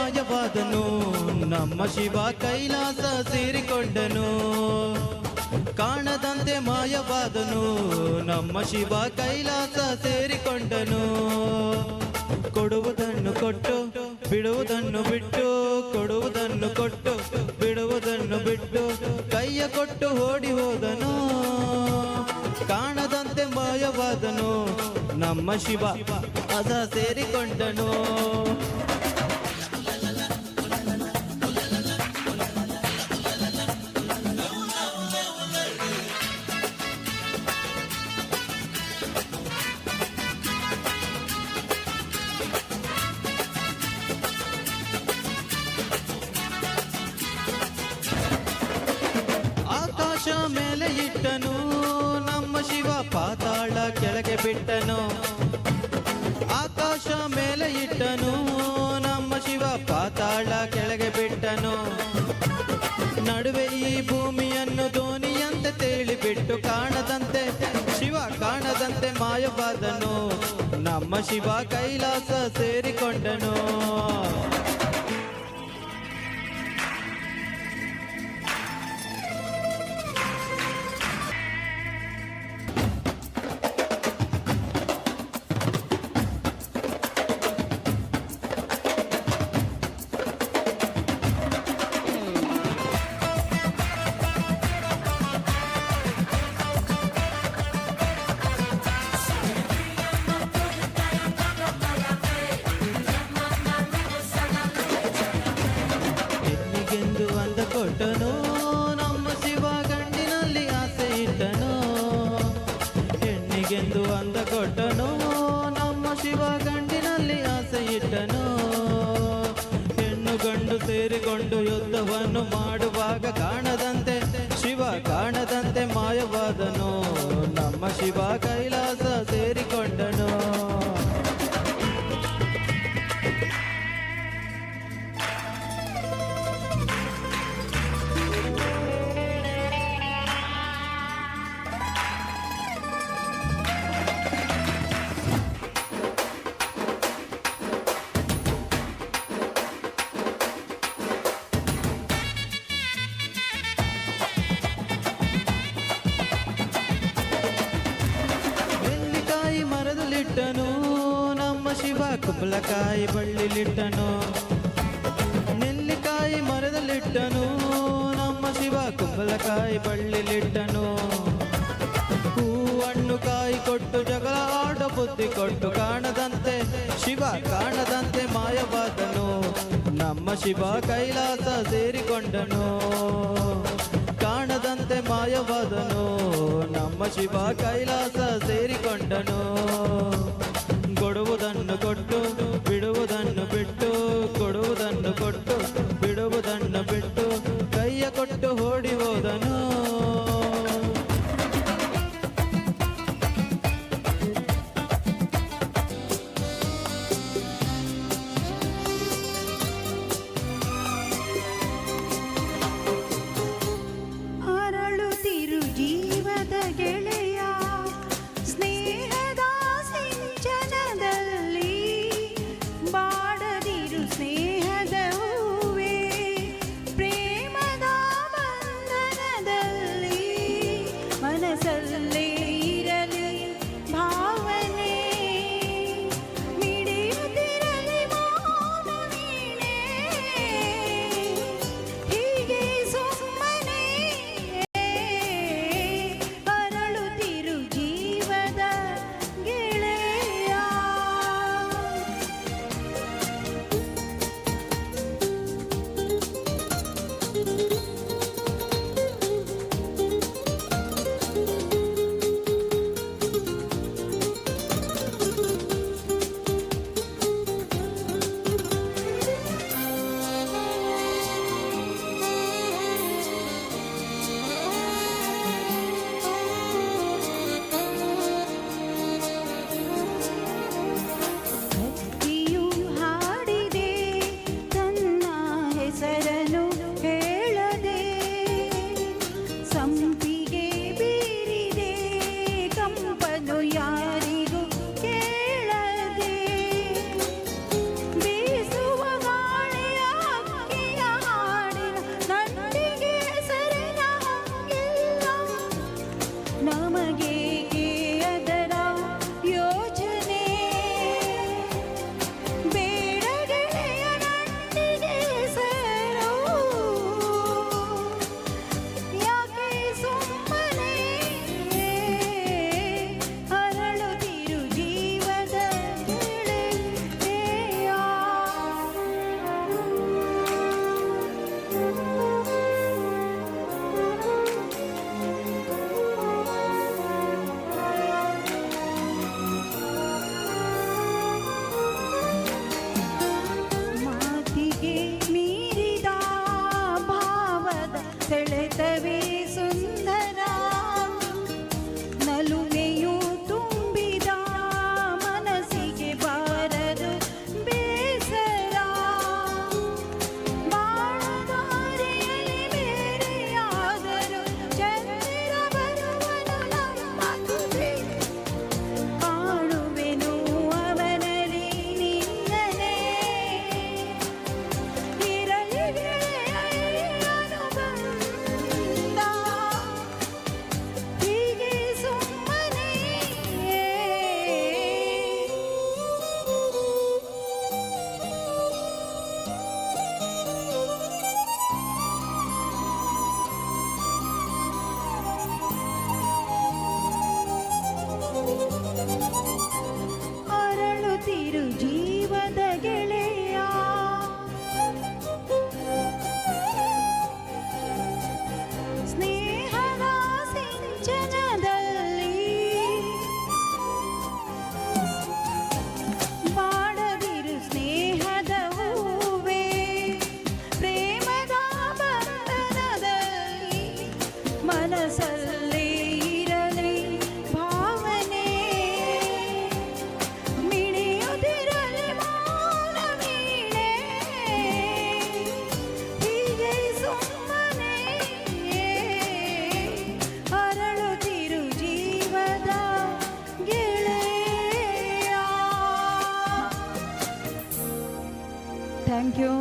ಮಾಯವಾದನು ನಮ್ಮ ಶಿವ ಕೈಲಾಸ ಸೇರಿಕೊಂಡನು ಕಾಣದಂತೆ ಮಾಯವಾದನು ನಮ್ಮ ಶಿವ ಕೈಲಾಸ ಸೇರಿಕೊಂಡನು ಕೊಡುವುದನ್ನು ಕೊಟ್ಟು ಬಿಡುವುದನ್ನು ಬಿಟ್ಟು ಕೊಡುವುದನ್ನು ಕೊಟ್ಟು ಬಿಡುವುದನ್ನು ಬಿಟ್ಟು ಕೈಯ ಕೊಟ್ಟು ಓಡಿ ಹೋದನು ಕಾಣದಂತೆ ಮಾಯವಾದನು ನಮ್ಮ ಶಿವ ಅದ ಸೇರಿಕೊಂಡನು ಆಕಾಶ ಮೇಲೆ ಇಟ್ಟನು ನಮ್ಮ ಶಿವ ಪಾತಾಳ ಕೆಳಗೆ ಬಿಟ್ಟನು ಆಕಾಶ ಮೇಲೆ ಇಟ್ಟನು ನಮ್ಮ ಶಿವ ಪಾತಾಳ ಕೆಳಗೆ ಬಿಟ್ಟನು ನಡುವೆ ಈ ಭೂಮಿಯನ್ನು ದೋಣಿಯಂತೆ ತೇಲಿಬಿಟ್ಟು ಕಾಣದಂತೆ ಶಿವ ಕಾಣದಂತೆ ಮಾಯವಾದನು ನಮ್ಮ ಶಿವ ಕೈಲಾಸ ಸೇರಿಕೊಂಡನು ಹೆಣ್ಣಿಗೆಂದು ಅಂದ ಕೊಟ್ಟನು ನಮ್ಮ ಶಿವ ಗಂಡಿನಲ್ಲಿ ಆಸೆ ಇಟ್ಟನು ಹೆಣ್ಣಿಗೆಂದು ಅಂದ ಕೊಟ್ಟನು ನಮ್ಮ ಶಿವ ಗಂಡಿನಲ್ಲಿ ಆಸೆ ಇಟ್ಟನು ಹೆಣ್ಣು ಗಂಡು ಸೇರಿಕೊಂಡು ಯುದ್ಧವನ್ನು ಮಾಡುವಾಗ ಕಾಣದಂತೆ ಶಿವ ಕಾಣದಂತೆ ಮಾಯವಾದನು ನಮ್ಮ ಶಿವ ಕೈಲಾಸ ಸೇರಿಕೊಂಡನು ಮರದಲ್ಲಿಟ್ಟನು ನಮ್ಮ ಶಿವ ಕುಂಬಳಕಾಯಿ ಬಳ್ಳಿಲಿಟ್ಟನು ನೆಲ್ಲಿಕಾಯಿ ಮರದಲ್ಲಿಟ್ಟನು ನಮ್ಮ ಶಿವ ಕುಂಬಳಕಾಯಿ ಬಳ್ಳಿಲಿಟ್ಟನು ಹೂವನ್ನು ಕಾಯಿ ಕೊಟ್ಟು ಜಗಳ ಆಡೋ ಬುದ್ಧಿ ಕೊಟ್ಟು ಕಾಣದಂತೆ ಶಿವ ಕಾಣದಂತೆ ಮಾಯವಾದನು ನಮ್ಮ ಶಿವ ಕೈಲಾಸ ಸೇರಿಕೊಂಡನು ಕಾಣದಂತೆ ಮಾಯವಾದನು ನಮ್ಮ ಶಿವ ಕೈಲಾಸ ಸೇರಿಕೊಂಡನು ಕೊಡುವುದನ್ನು ಕೊಟ್ಟು ಬಿಡುವುದನ್ನು ಬಿಟ್ಟು ಕೊಡುವುದನ್ನು ಕೊಟ್ಟು ಬಿಡುವುದನ್ನು ಬಿಟ್ಟು ಕೈಯ ಕೊಟ್ಟು ಓಡಿ ಹೋದನು ಜೀವದ ಗೆಳೆಯ ಸ್ನೇಹದ ಮನಸ್ಸಲ್ಲಿ ಇರಲಿ ಭಾವನೆ ಮಿಡಿಯುತ್ತಿರಲಿ ಮೌನ ವೀಣೆ ಹೀಗೆ ಸುಮ್ಮನೆ ಅರಳುತ್ತಿರು ಜೀವದ ಗೆಳೆಯ. Thank you.